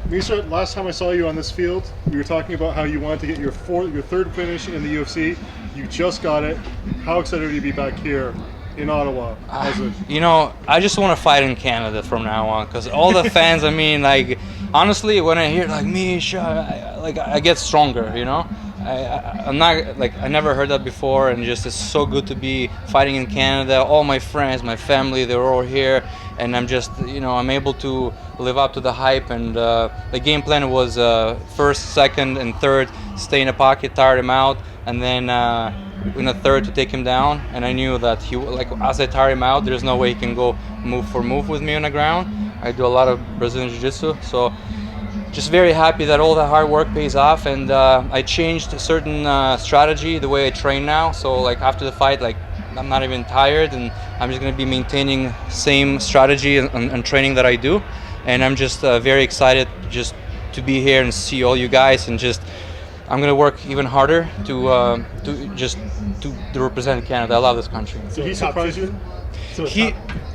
Misha, last time I saw you on this field, you were talking about how you wanted to get your third finish in the UFC. You just got it. How excited are you to be back here in Ottawa? How's it? I just want to fight in Canada from now on because all the fans. I mean, like, honestly, when I hear like Misha, I get stronger. I'm not like I never heard that before, and just it's so good to be fighting in Canada. All my friends, my family, they're all here, and I'm just I'm able to live up to the hype. And the game plan was first, second, and third, stay in the pocket, tire him out, and then in the third to take him down. And I knew that as I tire him out, there's no way he can go move for move with me on the ground. I do a lot of Brazilian Jiu-Jitsu, so just very happy that all the hard work pays off. And I changed a certain strategy, the way I train now. So like after the fight, like I'm not even tired, and I'm just going to be maintaining same strategy and training that I do. And I'm just very excited just to be here and see all you guys, and just I'm going to work even harder to represent Canada. I love this country. Did he surprise you?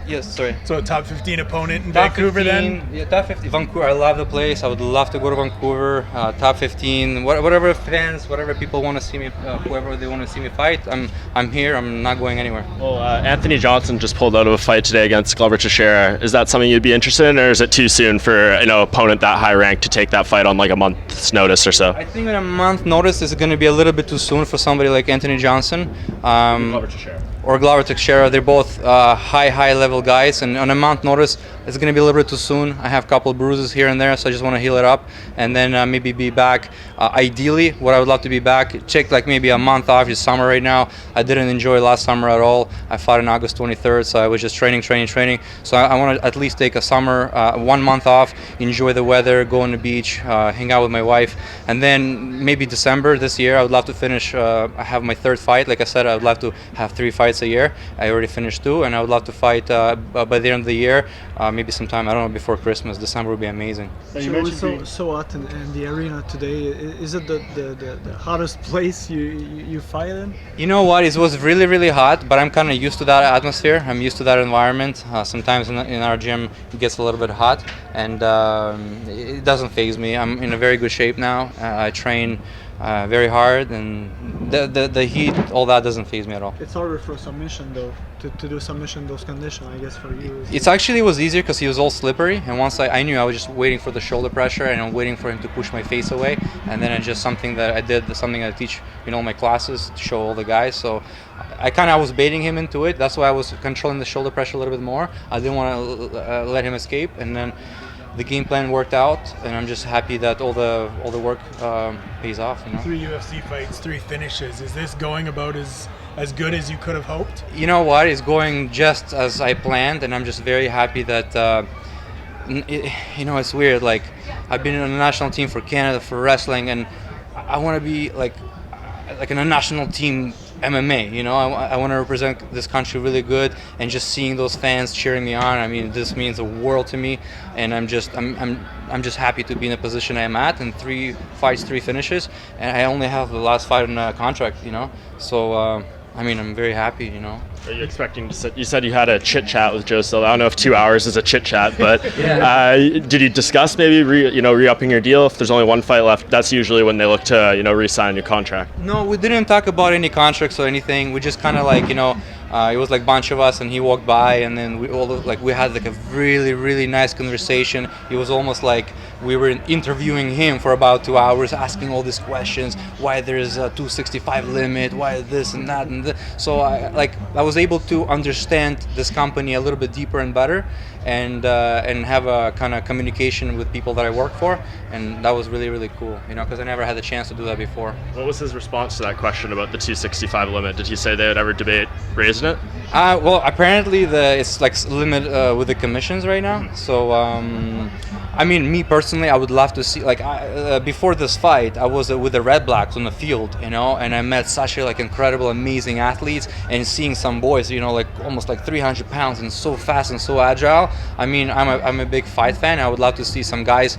Yes, sorry. So a top 15 opponent in Top Vancouver 15, then? Yeah, top 15. Vancouver, I love the place. I would love to go to Vancouver. Top 15, whatever fans, whatever people want to see me, whoever they want to see me fight, I'm here. I'm not going anywhere. Well, Anthony Johnson just pulled out of a fight today against Glover Teixeira. Is that something you'd be interested in, or is it too soon for an opponent that high ranked to take that fight on like a month's notice or so? I think on a month notice is going to be a little bit too soon for somebody like Anthony Johnson. Glover Teixeira. Or Glover Teixeira. They're both high level guys, and on a month notice it's going to be a little bit too soon. I have a couple bruises here and there, so I just want to heal it up and then maybe be back. Ideally, what I would love to be back, take like maybe a month off. It's summer right now. I didn't enjoy last summer at all. I fought on August 23rd, so I was just training. So I want to at least take a summer, 1 month off, enjoy the weather, go on the beach, hang out with my wife, and then maybe December this year I would love to finish. I have my third fight. Like I said, I would love to have 3 fights a year. I already finished 2, and I would love to fight by the end of the year, maybe sometime, I don't know, before Christmas. December would be amazing. So it's so hot in the arena today. Is it the hottest place you fight in? You know what? It was really hot, but I'm kind of used to that atmosphere. I'm used to that environment. Sometimes in our gym it gets a little bit hot, and it doesn't faze me. I'm in a very good shape now. I train very hard, and the heat, all that doesn't faze me at all. It's harder for submission though, to do submission in those conditions, I guess, for you. It was easier because he was all slippery, and once I knew, I was just waiting for the shoulder pressure, and I'm waiting for him to push my face away, and then it's just something that I did, something I teach my classes to show all the guys. So I was baiting him into it. That's why I was controlling the shoulder pressure a little bit more. I didn't want to let him escape, and then the game plan worked out, and I'm just happy that all the work pays off. 3 UFC fights, 3 finishes. Is this going about as good as you could have hoped? You know what? It's going just as I planned, and I'm just very happy that it's weird. Like, I've been in the national team for Canada for wrestling, and I want to be like in a national team MMA. I want to represent this country really good, and just seeing those fans cheering me on, I mean, this means the world to me, and I'm just happy to be in the position I'm at, and 3 fights, 3 finishes, and I only have the last fight on the contract, so I'm very happy, Are you expecting to you said you had a chit chat with Joe Silva. I don't know if 2 hours is a chit chat, but Yeah. Did you discuss maybe re-upping your deal if there's only 1 fight left? That's usually when they look to re-sign your contract. No, we didn't talk about any contracts or anything. We just kind of it was like a bunch of us, and he walked by, and then we had like a really nice conversation. It was almost like we were interviewing him for about 2 hours, asking all these questions, why there's a 265 limit, why this and that and this. So I was able to understand this company a little bit deeper and better, and have a kind of communication with people that I work for, and that was really cool, because I never had the chance to do that before. What was his response to that question about the 265 limit? Did he say they would ever debate raising it? Well, apparently it's like limit with the commissions right now. So me personally, I would love to see, before this fight, I was with the Red Blacks on the field, and I met such incredible, amazing athletes, and seeing some boys, almost 300 pounds and so fast and so agile. I'm a big fight fan. I would love to see some guys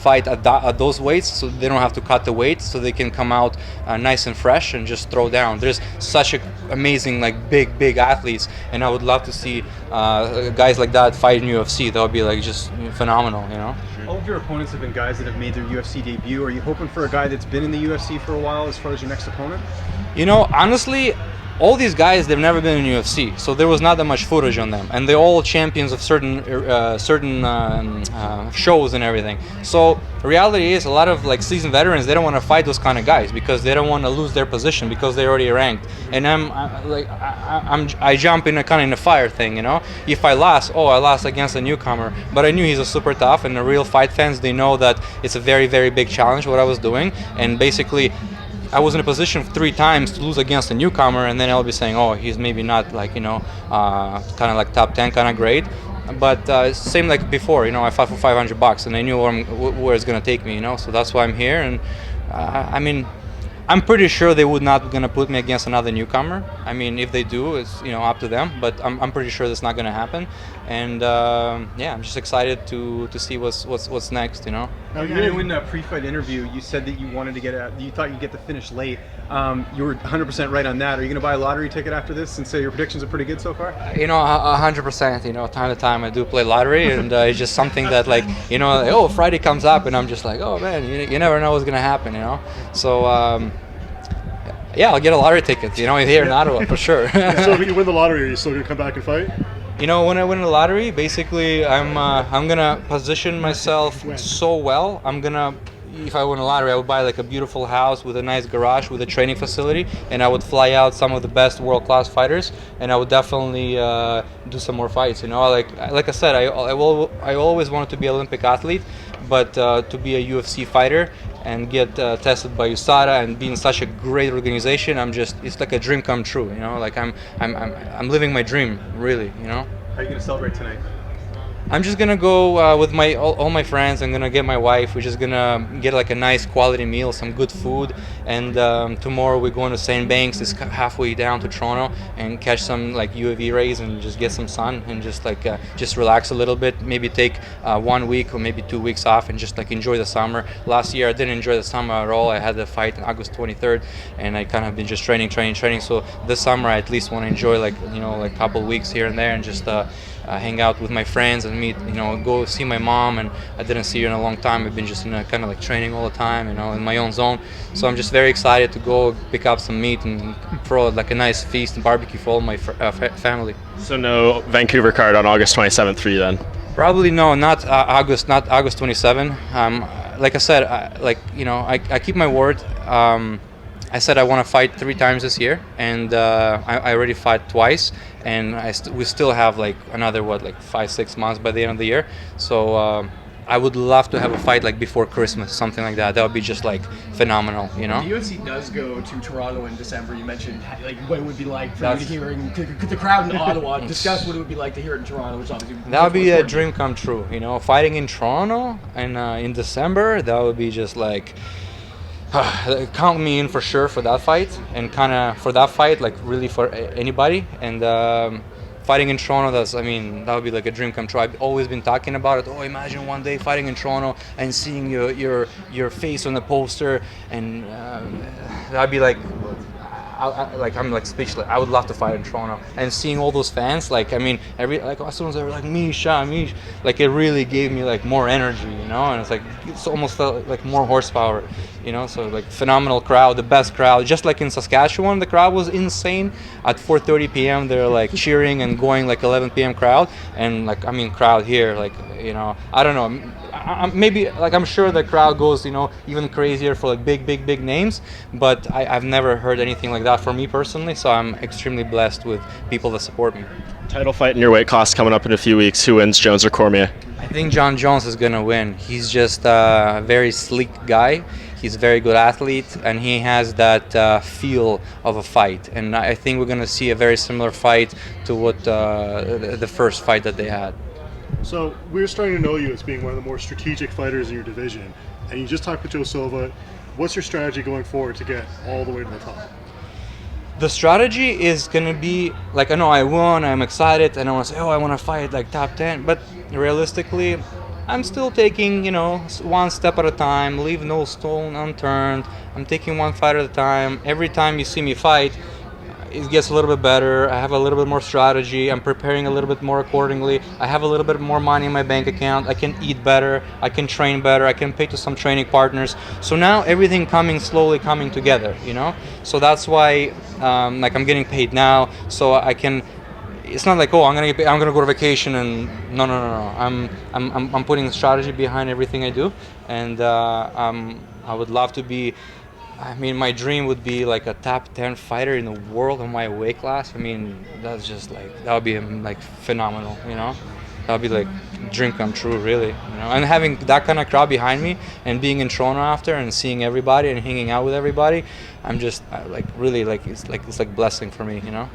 fight at those weights, so they don't have to cut the weight, so they can come out nice and fresh and just throw down. There's such an amazing like big athletes, and I would love to see guys like that fight in UFC. That would be like just phenomenal, you know. All of your opponents have been guys that have made their UFC debut. Are you hoping for a guy that's been in the UFC for a while as far as your next opponent? You know, honestly, all these guys, they've never been in UFC, so there was not that much footage on them, and they're all champions of certain shows and everything. So reality is, a lot of like seasoned veterans, they don't want to fight those kind of guys because they don't want to lose their position because they're already ranked. And I jump in a kind of in a fire thing, you know. If I lost, I lost against a newcomer, but I knew he's a super tough, and the real fight fans, they know that it's a very big challenge what I was doing, and basically I was in a position 3 times to lose against a newcomer, and then I'll be saying, he's maybe not like, you know, kind of like top 10, kind of great. But same like before, you know, I fought for $500 and I knew where it's gonna take me, you know. So that's why I'm here, and I mean, I'm pretty sure they would not gonna put me against another newcomer. I mean, if they do, it's, you know, up to them. But I'm pretty sure that's not gonna happen. And yeah, I'm just excited to see what's next, you know. Now, in a pre-fight interview, you said that you wanted to you thought you'd get the finish late. You were 100% right on that. Are you gonna buy a lottery ticket after this and say your predictions are pretty good so far? You know, 100%. You know, time to time I do play lottery, and it's just something that, like, you know, Friday comes up, and I'm just like, oh man, you never know what's gonna happen, you know. So yeah, I'll get a lottery ticket, you know, here in Ottawa for sure. So if you win the lottery, are you still gonna come back and fight? You know, when I win the lottery, basically I'm gonna position myself so well. If I win a lottery, I would buy like a beautiful house with a nice garage with a training facility, and I would fly out some of the best world-class fighters, and I would definitely do some more fights. You know, like I said, I always wanted to be an Olympic athlete, but to be a UFC fighter and get tested by USADA and be in such a great organization, it's like a dream come true. You know, like I'm living my dream, really. You know. How are you gonna celebrate tonight? I'm just gonna go with all my friends. I'm gonna get my wife. We're just gonna get like a nice quality meal, some good food, and tomorrow we're going to St. Banks. It's halfway down to Toronto, and catch some like UV rays and just get some sun and just just relax a little bit. Maybe take 1 week or maybe 2 weeks off and just like enjoy the summer. Last year I didn't enjoy the summer at all. I had the fight on August 23rd, and I kind of been just training. So this summer I at least want to enjoy like a couple weeks here and there and just hang out with my friends and meet, go see my mom, and I didn't see her in a long time. I've been just in a kind of like training all the time, in my own zone. So I'm just very excited to go pick up some meat and throw like a nice feast and barbecue for all my family. So no Vancouver card on August 27th for you then? Probably no, not August 27. Like I said, I keep my word. I said I want to fight 3 times this year, and I already fought twice, and we still have like another 5-6 months by the end of the year. So I would love to have a fight like before Christmas, something like that. That would be just like phenomenal, The UFC does go to Toronto in December. You mentioned like what it would be like for you to hear the crowd in Ottawa. Discuss what it would be like to hear it in Toronto, which obviously that would be a dream come true. Fighting in Toronto and in December, that would be just like. Count me in for sure for that fight, and kind of for that fight, like really for anybody. And fighting in Toronto, that would be like a dream come true. I've always been talking about it. Oh, imagine one day fighting in Toronto and seeing your face on the poster, and that'd be like. I'm like speechless. I would love to fight in Toronto, and seeing all those fans, as soon as they were like Misha, like it really gave me like more energy, and it's almost like more horsepower, So like phenomenal crowd, the best crowd. Just like in Saskatchewan, the crowd was insane. At 4:30 p.m. they're like cheering and going like 11 p.m. crowd, and crowd here, I don't know. Maybe I'm sure the crowd goes even crazier for like big names, but I've never heard anything like that for me personally, so I'm extremely blessed with people that support me. Title fight in your weight class coming up in a few weeks. Who wins, Jones or Cormier? I think John Jones is gonna win. He's just a very sleek guy. He's a very good athlete, and he has that feel of a fight, and I think we're gonna see a very similar fight to what the first fight that they had. So we're starting to know you as being one of the more strategic fighters in your division, and you just talked with Joe Silva. What's your strategy going forward to get all the way to the top? The strategy is going to be, I know I won, I'm excited, and I want to say, I want to fight like top 10, but realistically, I'm still taking, one step at a time, leave no stone unturned. I'm taking one fight at a time. Every time you see me fight, it gets a little bit better. I have a little bit more strategy. I'm preparing a little bit more accordingly. I have a little bit more money in my bank account. I can eat better. I can train better. I can pay to some training partners. So now everything slowly coming together, you know. So that's why like I'm getting paid now, so I can. It's not like, oh, I'm gonna go to vacation and no. I'm putting strategy behind everything I do, and I would love to be. I mean, my dream would be like a top 10 fighter in the world in my weight class. I mean, that's just like, that would be like phenomenal, you know? That would be like dream come true, really, you know? And having that kind of crowd behind me and being in Toronto after and seeing everybody and hanging out with everybody, I'm just like really like it's like blessing for me, you know?